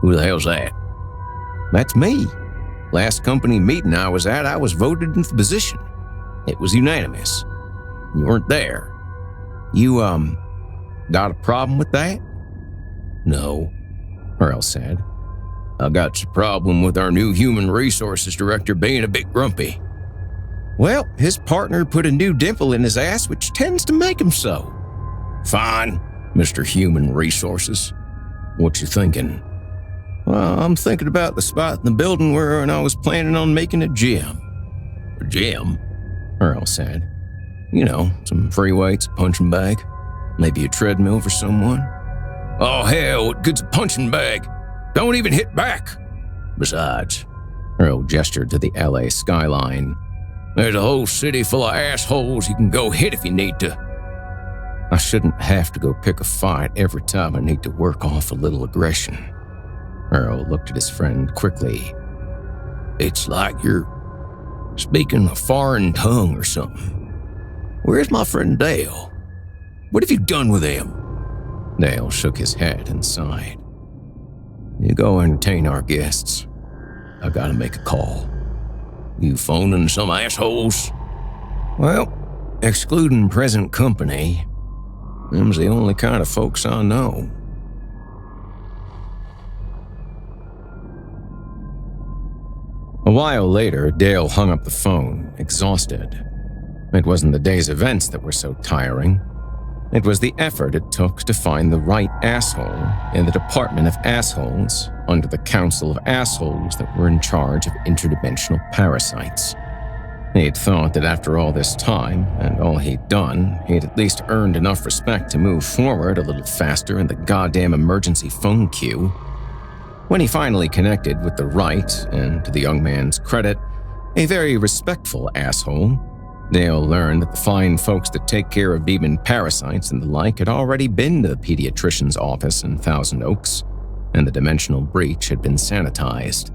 who the hell's that?" "That's me. Last company meeting I was at, I was voted into the position. It was unanimous. You weren't there. You, got a problem with that?" "No," Earl said. "I got a problem with our new human resources director being a bit grumpy." "Well, his partner put a new dimple in his ass, which tends to make him so." "Fine, Mr. Human Resources. What you thinking?" "Well, I'm thinking about the spot in the building where I was planning on making a gym." "A gym?" Earl said. "You know, some free weights, a punching bag, maybe a treadmill for someone." "Oh, hell, what good's a punching bag? Don't even hit back. Besides," Earl gestured to the LA skyline, "there's a whole city full of assholes you can go hit if you need to." "I shouldn't have to go pick a fight every time I need to work off a little aggression." Earl looked at his friend quickly. "It's like you're speaking a foreign tongue or something. Where's my friend Dale? What have you done with him?" Dale shook his head and sighed. "You go entertain our guests. I gotta make a call." "You phoning some assholes?" "Well, excluding present company, them's the only kind of folks I know." A while later, Dale hung up the phone, exhausted. It wasn't the day's events that were so tiring. It was the effort it took to find the right asshole in the Department of Assholes under the Council of Assholes that were in charge of interdimensional parasites. He'd thought that after all this time, and all he'd done, he'd at least earned enough respect to move forward a little faster in the goddamn emergency phone queue. When he finally connected with the right, and to the young man's credit, a very respectful asshole, Dale learned that the fine folks that take care of demon parasites and the like had already been to the pediatrician's office in Thousand Oaks, and the dimensional breach had been sanitized.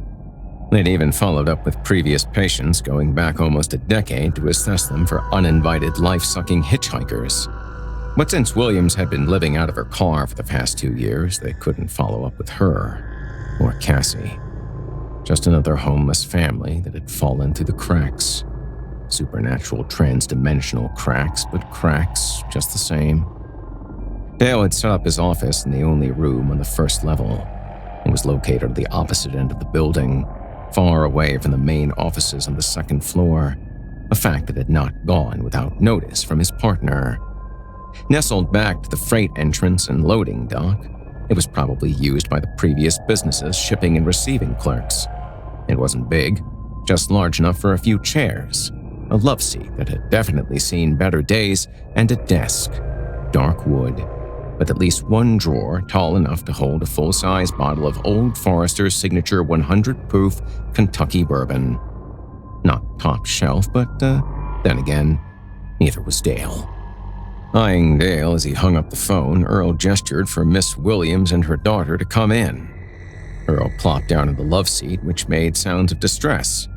They'd even followed up with previous patients going back almost a decade to assess them for uninvited life-sucking hitchhikers. But since Williams had been living out of her car for the past 2 years, they couldn't follow up with her or Cassie. Just another homeless family that had fallen through the cracks. Supernatural trans-dimensional cracks, but cracks just the same. Dale had set up his office in the only room on the first level. It was located at the opposite end of the building, far away from the main offices on the second floor, a fact that had not gone without notice from his partner. Nestled back to the freight entrance and loading dock, it was probably used by the previous business's shipping and receiving clerks. It wasn't big, just large enough for a few chairs, a love seat that had definitely seen better days, and a desk, dark wood, with at least one drawer tall enough to hold a full-size bottle of Old Forester's signature 100-proof Kentucky bourbon. Not top shelf, but then again, neither was Dale. Eyeing Dale as he hung up the phone, Earl gestured for Miss Williams and her daughter to come in. Earl plopped down in the love seat, which made sounds of distress,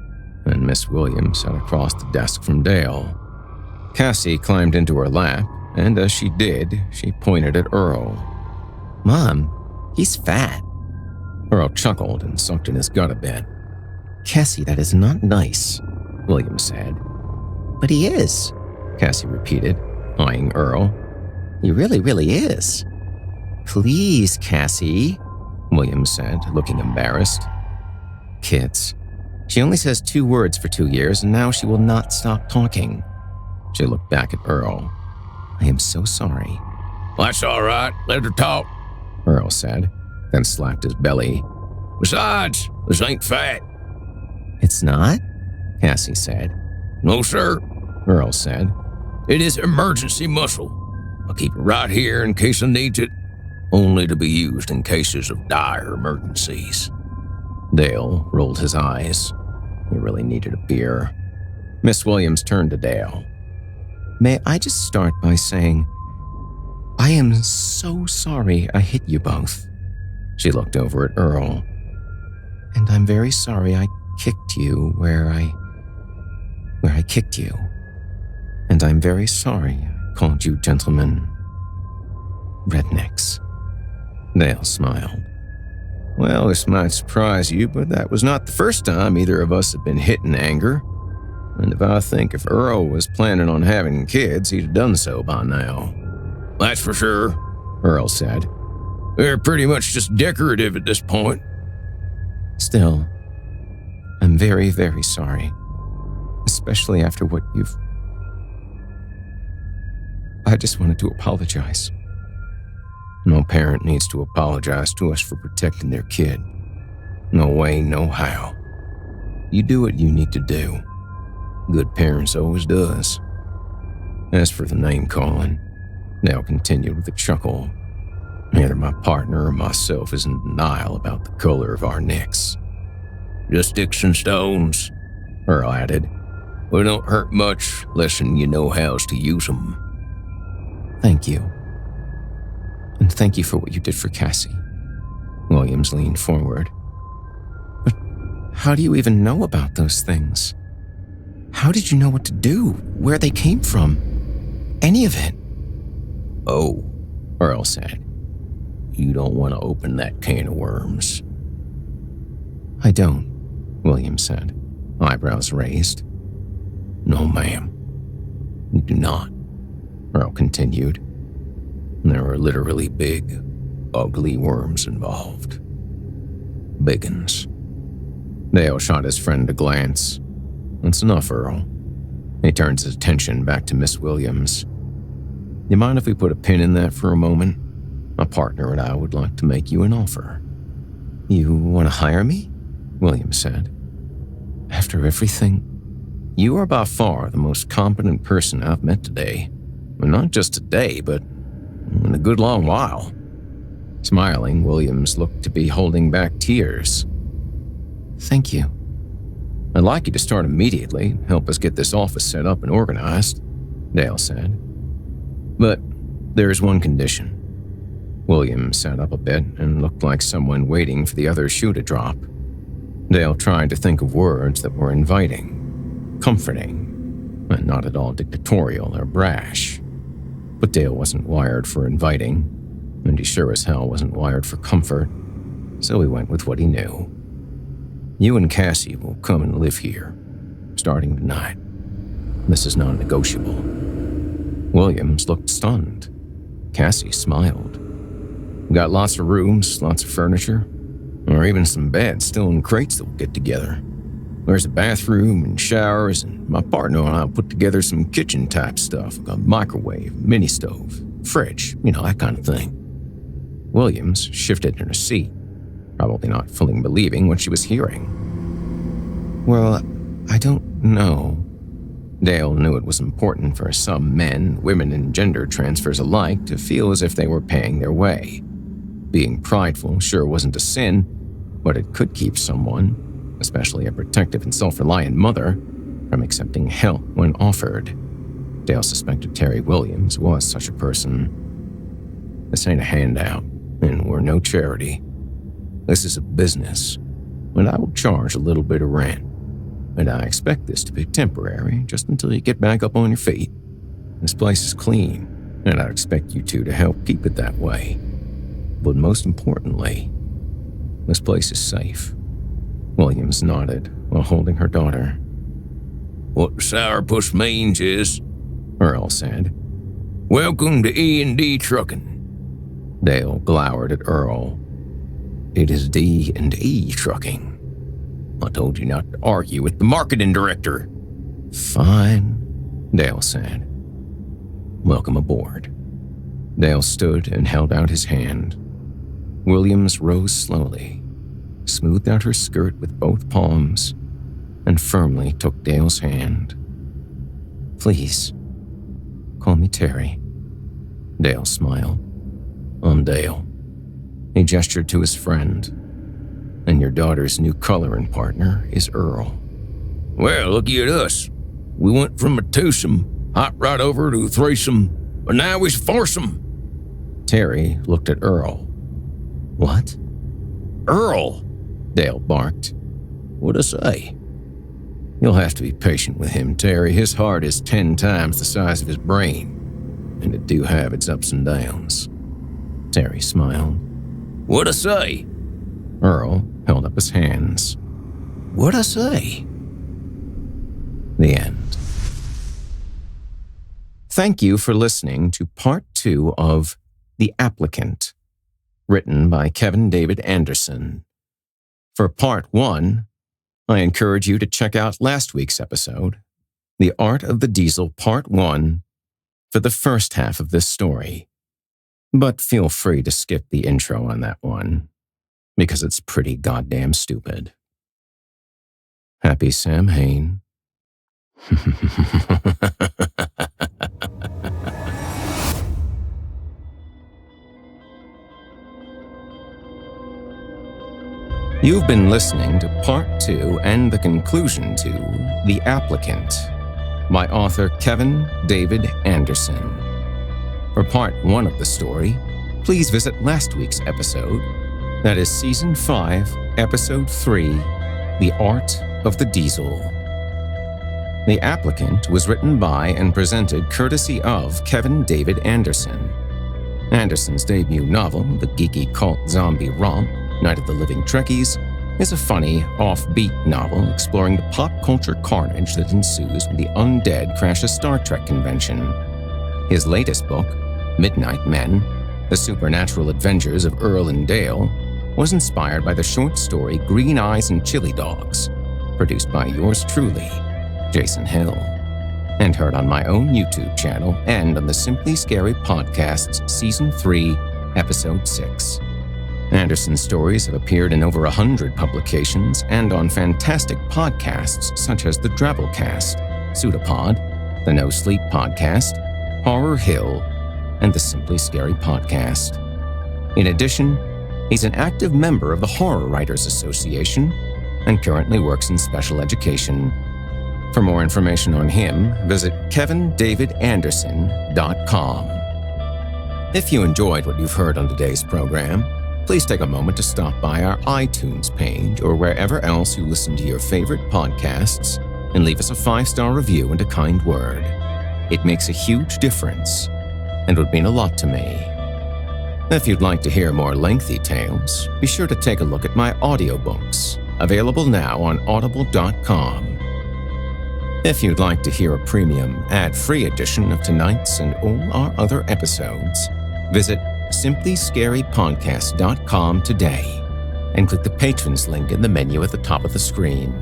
and Miss Williams sat across the desk from Dale. Cassie climbed into her lap, and as she did, she pointed at Earl. Mom, he's fat. Earl chuckled and sucked in his gut a bit. Cassie, that is not nice, Williams said. But he is, Cassie repeated, eyeing Earl. He really, really is. Please, Cassie, Williams said, looking embarrassed. Kids. She only says 2 words for 2 years, and now she will not stop talking. She looked back at Earl. I am so sorry. That's all right. Let her talk, Earl said, then slapped his belly. Besides, this ain't fat. It's not? Cassie said. No, sir, Earl said. It is emergency muscle. I'll keep it right here in case I need it, only to be used in cases of dire emergencies. Dale rolled his eyes. He really needed a beer. Miss Williams turned to Dale. May I just start by saying, I am so sorry I hit you both. She looked over at Earl. And I'm very sorry I kicked you where I kicked you. And I'm very sorry I called you gentlemen rednecks. Dale smiled. Well, this might surprise you, but that was not the first time either of us had been hit in anger. And if I think if Earl was planning on having kids, he'd have done so by now. That's for sure, Earl said. They're pretty much just decorative at this point. Still, I'm very, very sorry. Especially after what you've... I just wanted to apologize. No parent needs to apologize to us for protecting their kid. No way, no how. You do what you need to do. Good parents always does. As for the name-calling, Dale continued with a chuckle. Neither my partner or myself is in denial about the color of our necks. Just sticks and stones, Earl added. We don't hurt much less than you know how to use them. Thank you. And thank you for what you did for Cassie. Williams leaned forward. But how do you even know about those things? How did you know what to do? Where they came from? Any of it? Oh, Earl said. You don't want to open that can of worms. I don't, Williams said, eyebrows raised. No, ma'am. You do not, Earl continued. There are literally big, ugly worms involved. Big uns. Dale shot his friend a glance. That's enough, Earl. He turns his attention back to Miss Williams. You mind if we put a pin in that for a moment? My partner and I would like to make you an offer. You want to hire me? Williams said. After everything? You are by far the most competent person I've met today. And not just today, but in a good long while. Smiling, Williams looked to be holding back tears. Thank you. "I'd like you to start immediately, help us get this office set up and organized," Dale said. "But there's one condition." Williams sat up a bit and looked like someone waiting for the other shoe to drop. Dale tried to think of words that were inviting, comforting, and not at all dictatorial or brash. But Dale wasn't wired for inviting, and he sure as hell wasn't wired for comfort, so he went with what he knew. "You and Cassie will come and live here, starting tonight. This is non-negotiable." Williams looked stunned. Cassie smiled. "Got lots of rooms, lots of furniture, or even some beds still in crates that we'll get together. There's a bathroom and showers, and my partner and I put together some kitchen-type stuff, like a microwave, mini stove, fridge, that kind of thing." Williams shifted in her seat, probably not fully believing what she was hearing. "Well, I don't know." Dale knew it was important for some men, women, and gender transfers alike to feel as if they were paying their way. Being prideful sure wasn't a sin, but it could keep someone, especially a protective and self-reliant mother, from accepting help when offered. Dale suspected Terry Williams was such a person. "This ain't a handout, and we're no charity. This is a business, and I will charge a little bit of rent. And I expect this to be temporary, just until you get back up on your feet. This place is clean, and I expect you two to help keep it that way. But most importantly, this place is safe." Williams nodded while holding her daughter. What sourpuss means is, Earl said, "Welcome to E&D Trucking." Dale glowered at Earl. "It is D&E Trucking. I told you not to argue with the marketing director." "Fine," Dale said. "Welcome aboard." Dale stood and held out his hand. Williams rose slowly, smoothed out her skirt with both palms, and firmly took Dale's hand. "Please, call me Terry." Dale smiled. "I'm Dale." He gestured to his friend. "And your daughter's new coloring partner is Earl." "Well, looky at us. We went from a twosome, hop right over to a threesome, but now we's foursome." Terry looked at Earl. "What?" "Earl," Dale barked. "What'd I say?" "You'll have to be patient with him, Terry. His heart is 10 times the size of his brain, and it do have its ups and downs." Terry smiled. "What'd I say?" Earl held up his hands. "What'd I say?" The end. Thank you for listening to Part 2 of The Applicant, written by Kevin David Anderson. For Part 1, I encourage you to check out last week's episode, The Art of the Diesel Part 1, for the first half of this story. But feel free to skip the intro on that one, because it's pretty goddamn stupid. Happy Samhain. You've been listening to Part 2 and the conclusion to The Applicant by author Kevin David Anderson. For Part 1 of the story, please visit last week's episode, that is Season 5, Episode 3, The Art of the Diesel. The Applicant was written by and presented courtesy of Kevin David Anderson. Anderson's debut novel, the geeky cult zombie romp, Night of the Living Trekkies, is a funny, offbeat novel exploring the pop culture carnage that ensues when the undead crash a Star Trek convention. His latest book, Midnight Men, The Supernatural Adventures of Earl and Dale, was inspired by the short story Green Eyes and Chili Dogs, produced by yours truly, Jason Hill, and heard on my own YouTube channel and on the Simply Scary Podcast's Season 3, Episode 6. Anderson's stories have appeared in over 100 publications and on fantastic podcasts such as the Drabblecast, Pseudopod, the Nosleep Podcast, Horror Hill, and the Simply Scary Podcast. In addition, he's an active member of the Horror Writers Association, and currently works in special education. For more information on him, visit kevindavidanderson.com. If you enjoyed what you've heard on today's program, please take a moment to stop by our iTunes page or wherever else you listen to your favorite podcasts and leave us a 5-star review and a kind word. It makes a huge difference and would mean a lot to me. If you'd like to hear more lengthy tales, be sure to take a look at my audiobooks, available now on audible.com. If you'd like to hear a premium, ad-free edition of tonight's and all our other episodes, visit simplyscarypodcast.com today and click the Patrons link in the menu at the top of the screen.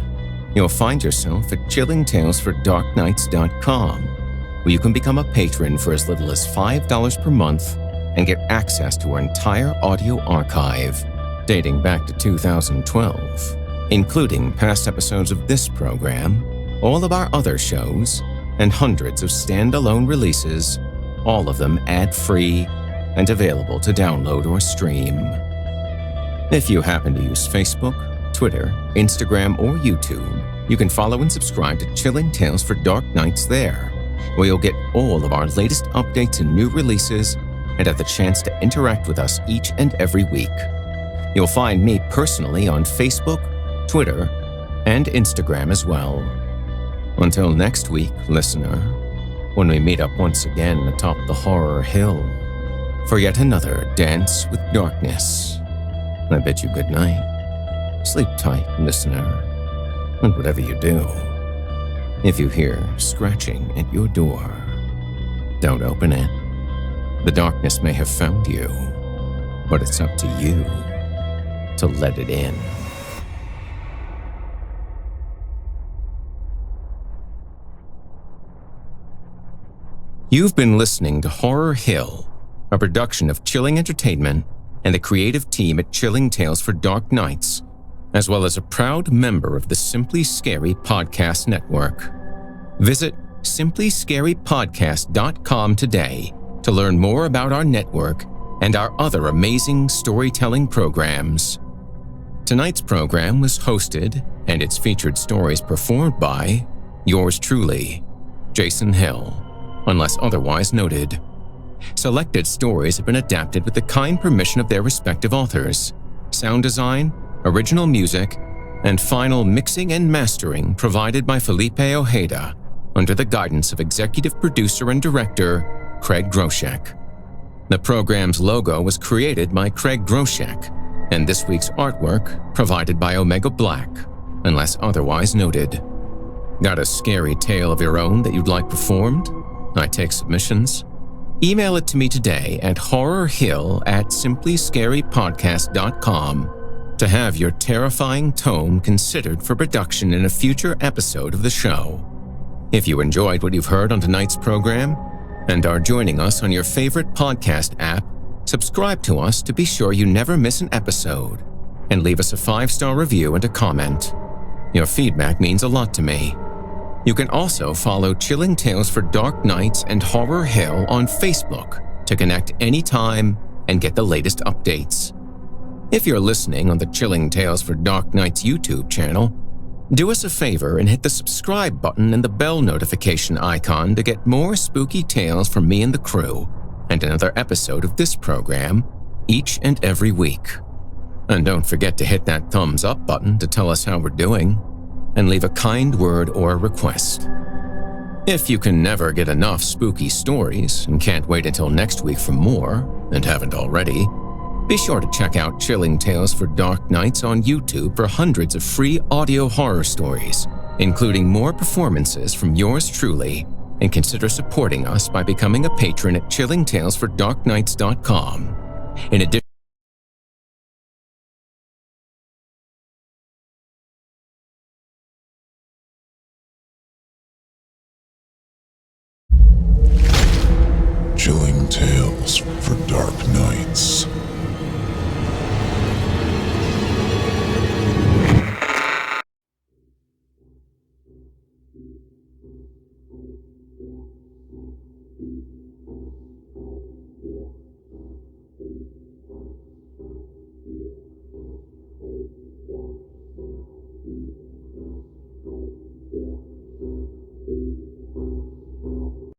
You'll find yourself at chillingtalesfordarknights.com, where you can become a patron for as little as $5 per month and get access to our entire audio archive dating back to 2012, including past episodes of this program, all of our other shows, and hundreds of standalone releases, all of them ad-free and available to download or stream. If you happen to use Facebook, Twitter, Instagram, or YouTube, you can follow and subscribe to Chilling Tales for Dark Nights there, where you'll get all of our latest updates and new releases and have the chance to interact with us each and every week. You'll find me personally on Facebook, Twitter, and Instagram as well. Until next week, listener, when we meet up once again atop the horror hill for yet another dance with darkness, I bid you good night. Sleep tight, listener, and whatever you do, if you hear scratching at your door, don't open it. The darkness may have found you, but it's up to you to let it in. You've been listening to Horror Hill, a production of Chilling Entertainment and the creative team at Chilling Tales for Dark Nights, as well as a proud member of the Simply Scary Podcast Network. Visit simplyscarypodcast.com today to learn more about our network and our other amazing storytelling programs. Tonight's program was hosted and its featured stories performed by yours truly, Jason Hill, unless otherwise noted. Selected stories have been adapted with the kind permission of their respective authors. Sound design, original music, and final mixing and mastering provided by Felipe Ojeda under the guidance of executive producer and director Craig Groshek. The program's logo was created by Craig Groshek, and this week's artwork provided by Omega Black, unless otherwise noted. Got a scary tale of your own that you'd like performed? I take submissions. Email it to me today at horrorhill@simplyscarypodcast.com to have your terrifying tome considered for production in a future episode of the show. If you enjoyed what you've heard on tonight's program and are joining us on your favorite podcast app, subscribe to us to be sure you never miss an episode, and leave us a 5-star review and a comment. Your feedback means a lot to me. You can also follow Chilling Tales for Dark Nights and Horror Hill on Facebook to connect anytime and get the latest updates. If you're listening on the Chilling Tales for Dark Nights YouTube channel, do us a favor and hit the subscribe button and the bell notification icon to get more spooky tales from me and the crew, and another episode of this program each and every week. And don't forget to hit that thumbs up button to tell us how we're doing, and leave a kind word or a request. If you can never get enough spooky stories and can't wait until next week for more, and haven't already, be sure to check out Chilling Tales for Dark Nights on YouTube for hundreds of free audio horror stories, including more performances from yours truly, and consider supporting us by becoming a patron at chillingtalesfordarknights.com. In addition, Chilling Tales for Dark Nights.